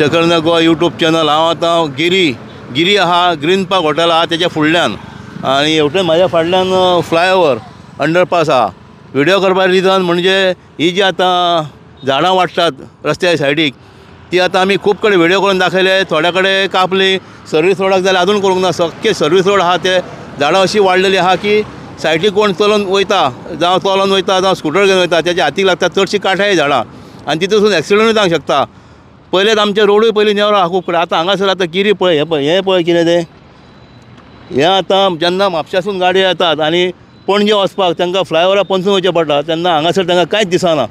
Shekhar Goa YouTube channel. हांव आतां गिरी आहा, ग्रीन पार्क हॉटेल आहा तेच्या फुडल्यान, आनी हेवटेन म्हाज्या फाटल्यान फ्लायओवर अंडरपास आहा। व्हिडिओ करपाचें रिजन म्हणजे ही जी आतां झाडां वाडटात रस्त्या सायडीक ती आतां आमी खूब कडेन व्हिडिओ करून दाखयले, थोड्या कडेन कापली। सर्वीस रोडाक जाल्यार अजून करूंक ना, सख्खे सर्वीस रोड आहा ते झाडां अशी वाडलेली आहा की सायडीक कोण चलून वयता, जावं चलून वयता जावं स्कूटर घेवन वयता तेच्या हातीक लागता चडशी काठाय झाडां, आनी तितून एक्सिडंटूय जावंक शकता। पयलेच आमचे रोडूय पयलीं नेवरो आहा खूब कडेन, आतां हांगासर आतां गिरी पळय, हें पळय कितें तें, हें आतां जेन्ना म्हापशासून गाडयो येतात आनी पणजे वचपाक तांकां फ्लायओवरा पंसून वयचें पडटा, तेन्ना हांगासर तांकां कांयच दिसना,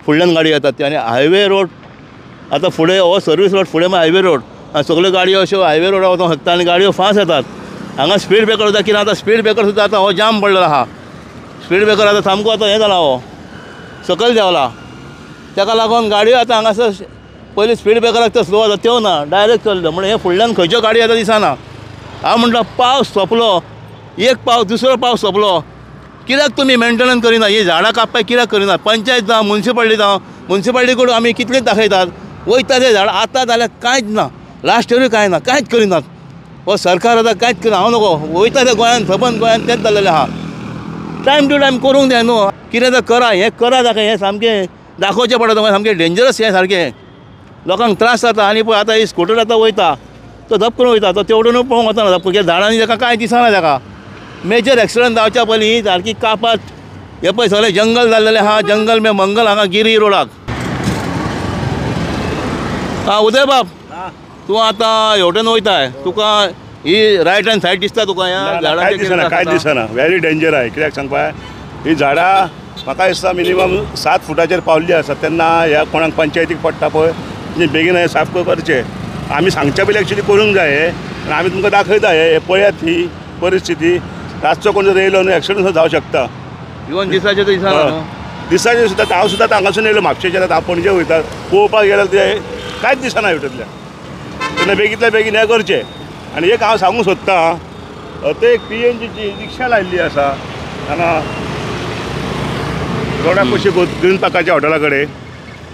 फुडल्यान गाडयो येतात ते। आनी हायवे रोड आतां फुडें हो सर्वीस रोड, फुडें हायवे रोड, आनी सगल्यो गाडयो अश्यो हायवे रोडार वचूंक शकता आनी गाडयो फास्ट येतात। हांगा स्पीड ब्रेकर सुद्दां कितें आतां स्पीड ब्रेकर सुद्दां आतां हो जाम पडलेलो आहा। स्पीड ब्रेकर आतां सामको आतां हें जाला, हो सकयल देंवला, ताका लागून गाडयो आतां हांगासर पयलीं स्पीड ब्रेकराक ते स्लो जाता त्यो ना, डायरेक्ट चल्ल्यो म्हणून हे फुडल्यान खंयच्यो गाडयो येता दिसना। हांव म्हणटा पावस सोंपलो, एक पावस दुसरो पावस सोंपलो, कित्याक तुमी मेंटेनन्स करिना? ही झाडां कापपाक कित्याक करिना? पंचायत जावं म्युन्सिपालिटी कडून आमी कितलेच दाखयतात, वयता ते झाडां आतां जाल्यार कांयच ना, लास्ट इयरूय कांय ना, कांयच करिनात। हो सरकार आतां कांयच करिना। हांव नको वयता ते गोंयान सबंद गोंयान तेंच जाल्लेलें आहा। टायम टू टायम करूंक जाय न्हू, कितें तें करा, हें करा दाखय, हें सामकें दाखोवचें पडटा तुमकां, सामकें डेंजरस हें सारकें, लोकांक त्रास जाता। आनी पळय आतां ही स्कूटर आतां वयता तो धप करून वयता, तो तेवढून पळोवंक वचना धप, कित्याक झाडांनी ताका कांय दिसना ताका। मेजर एक्सिडंट जावच्या पयलीं ही सारकी कापात। हे पळय सगळें जंगल जाल्लेलें आहा, जंगल मे मंगल हांगा गिरी रोडाक। उदय बाब, तूं आतां हेवटेन वयताय, तुका ही रायट हँड सायड दिसता तुका? कांय दिसना, व्हेरी डेंजर आहे। कित्याक सांगपा, ही झाडां म्हाका दिसता मिनिमम 7 फुटाचेर पावल्ली आसा, तेन्ना ह्या कोणाक पंचायतीक पडटा पळय म्हणजे बेगीन हे साफ करचें। आमी सांगच्या पयलीं एक्चुली करूंक जाय हे, आनी आमी तुमकां दाखयता हे पळयात ही परिस्थिती। रातचो कोण जर येयलो न्हू एक्सिडंट सुद्दां जावंक शकता। इवन दिसाचे दिसना, दिसाचें सुद्दां हांव सुद्दां हांगासून येयलो म्हापशेच्यान, हांव पणजे वयता पळोवपाक गेल्यार ते कांयच दिसना हेवटेंतल्यान। तेन्ना बेगींतल्या बेगीन हें करचें। आनी एक हांव सांगूंक सोदतां, ते एक PNGची रिक्षा लायिल्ली आसा हांगा रोडा कशी ग्रीन पार्काच्या हॉटेला कडेन,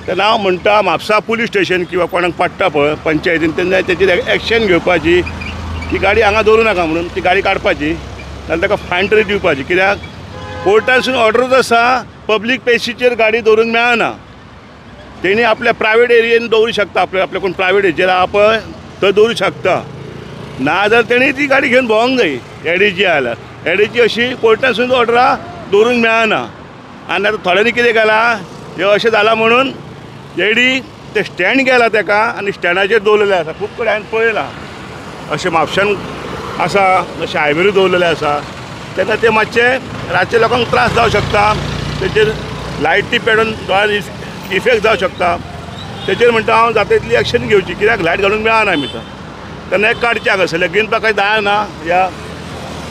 तेन्ना हांव म्हणटा म्हापसा पुलीस स्टेशन किंवा कोणाक पडटा पळय पंचायतीन, तेन्ना तेचेर एक्शन घेवपाची, ती गाडी हांगा दवरूं नाका म्हणून, ती गाडी काडपाची, नाजाल्यार ताका फायन तरी दिवपाची। कित्याक कोर्टासून ऑर्डरूच आसा पब्लीक प्लेसीचेर गाडी दवरूंक मेळना। तेणी आपल्या प्रायवेट एरियेन दवरूं शकता, आपल्या कोण प्रायवेट हेचेर आहा पळय थंय दवरूं शकता, नाजाल्यार तेणी ती गाडी घेवन भोंवंक जाय एडीची जाल्यार। एडीची अशी कोर्टासून ऑर्डरा दवरूंक मेळना। आनी आतां थोड्यांनी कितें केलां, हें अशें जालां म्हणून एडी ते स्टँड गेला ताका आनी स्टँडाचेर दवरलेलें आसा। खूब कडेन हांवें पळयलां अशें म्हापशान आसा, अशें हायवेरूय दवरलेलें आसा, तेन्ना ते मातशे रातचे लोकांक त्रास जावंक शकता, तेचेर लायटी पेटोवन दोळ्यान इफेक्ट जावंक शकता। तेचेर म्हणटा हांव जाता तितली एक्शन घेवची, कित्याक लायट घालूंक मेळना आमी तर, तेन्ना एक काडचें हांगासरलें ग्रीन पार्काचें दाळ ना ह्या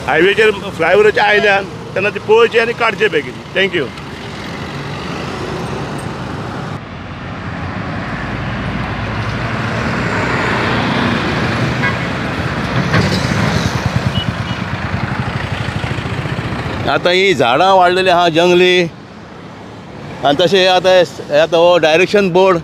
हायवेचेर फ्लायओवराचेर आयल्यान, तेन्ना ती पळोवची आनी काडचें बेगीन। थँक्यू। आतां ही झाडां वाडलेलीं आहा जंगली, आनी तशें आतां हो डायरेक्शन बोर्ड,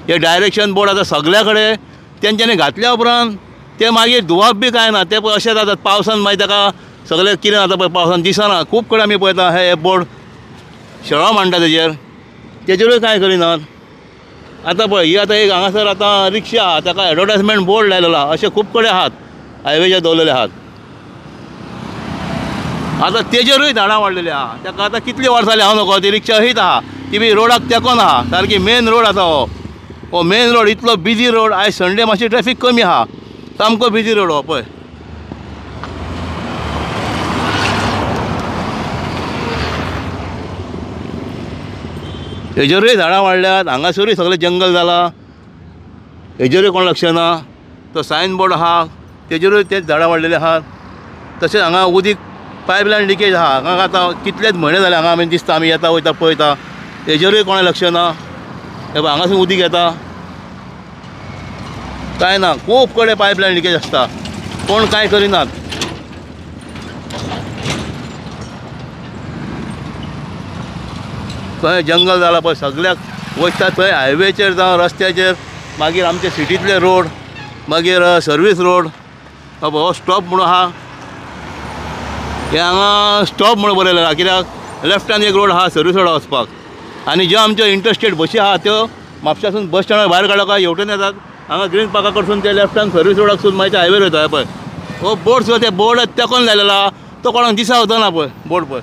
हे डायरेक्शन बोर्ड आतां सगल्या कडेन तेंच्यांनी घातल्या उपरांत ते मागीर धुवप बी कांय ना, ते अशें जातात पावसान मागीर ताका सगळें कितें जाता पळय पावसान दिसना। खूब कडेन आमी पळयता हे बोर्ड शेळो मांडटा तेजेरूय कांय करिनात। आतां पळय ही आतां एक हांगासर आतां रिक्षा आहा, ताका एडवर्टायजमेंट बोर्ड लायलेलो आहा, अशे खूब कडेन आहात हायवेचेर दवरलेले आहात। आतां तेजेरूय झाडां वाडलेलीं आहा, ताका आतां कितलीं वर्सां जालीं हांव नको, ती रिक्षा अशीच आहा, ती बी रोडाक तेकोन आहा, सारकी मेन रोड आसा हो मेन रोड, इतलो बिजी रोड। आयज संडे मातशी ट्रॅफिक कमी आहा, सामको बिजी रोड हो पळय। हेजेरूय झाडां वाडल्यात, हांगासरूय सगळें जंगल जालां, हेजेरूय कोण लक्ष ना। तो सायन बोर्ड आहा तेजेरूय तेच झाडां वाडलेलीं आहात। तशेंच हांगा उदीक पायपलायन लिकेज आहा, हांगा आतां कितलेच म्हयने जाले हांगा आमी दिसता आमी येता वयता पळयता, हेजेरूय कोणा लक्ष ना। हे पळय हांगासून उदीक येता कांय ना, खूब कडेन पायपलायन लिकेज आसता, कोण कांय करिनात। थंय जंगल जाला पळय, सगळ्याक वयता थंय हायवेचेर जावं रस्त्याचेर मागीर आमचे सिटींतले रोड, मागीर सर्वीस रोड, हो स्टॉप म्हणून आहा, हे हांगा स्टॉप म्हणून बरयलें आहा. कित्याक लेफ्टान एक रोड आहा सर्वीस रोडा वचपाक, आनी ज्यो आमच्यो इंटरस्टेट बसी आहा त्यो म्हापशासून बस स्टँडार भायर काडून हेवटेन येतात. हांगा ग्रीन पार्का कडसून ते लेफ्टान सर्वीस रोडाकसून मागीर हायवेर वयता पळय. हो बोर्ड सुद्दां ते बोर्ड तेकोन लायलेलो आहा, तो कोणाक दिसा वचना पळय बोर्ड पळय.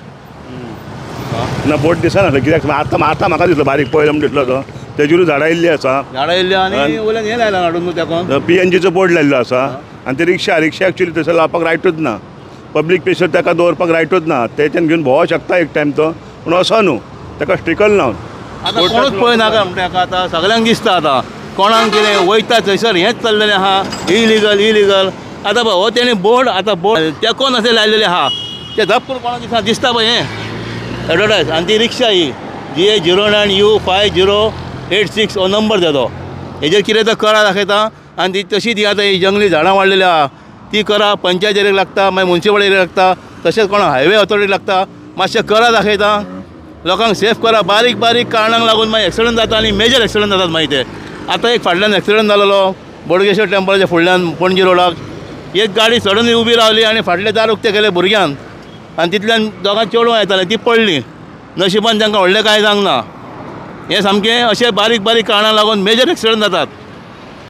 ना बोट दिसना कित्याक आतां म्हाका दिसलो बारीक पळय म्हणून दिसलो तो, तेजेरूय झाडां येयल्लीं आसा. झाडां येयल्ली आनी वयल्यान हें लायलां हाडून तेकोन PNGचो बोर्ड लायल्लो आसा. आनी ते रिक्षा एक्चुअली थंयसर लावपाक रायटूच ना. पब्लीक प्लेसीर ताका दवरपाक रायटूच ना. तेच्यान घेवन भोंवो शकता एक टायम तो, पूण असो न्हू, ताका स्टिकल लावन. आतां कोणूच पळयनाका म्हणटा ताका. आतां सगळ्यांक दिसता आतां कोणाक कितें वयता थंयसर हेंच चल्लेलें आहा, इलिगल. आतां पळय हो तेणी बोर्ड आतां बोर्ड तेकोन अशें लायलेलें आहा, ते धप करून कोणाक दिसता पळय हें एडवर्टायज. आनी ती रिक्षा ही GA09U5086 हो नंबर जातो. हेजेर कितें तर करा दाखयता. आनी ती तशी ती आतां ही जंगली झाडां वाडलेली आहा ती करा, पंचायतीक लागता, मागीर म्युन्सिपालिटीक लागता, तशेंच कोणाक हायवे ऑथॉरिटीक लागता. मातशें करा दाखयता, लोकांक सेफ करा. बारीक कारणांक लागून मागीर एक्सिडंट जाता आनी मेजर एक्सिडंट जातात मागीर ते. आतां एक फाटल्यान एक्सिडंट जालोलो बोडगेश्वर टेंपलाच्या फुडल्यान पणजी रोडाक. एक गाडी सडनली उबी रावली आनी फाटले दार उक्ते केले भुरग्यान, आनी तितल्यान दोगां चेडवां येतालीं ती पडलीं. नशिबान तांकां व्हडलें कांय जावंक ना. हें सामकें अशें बारीक कारणांक लागून मेजर एक्सिडंट जातात.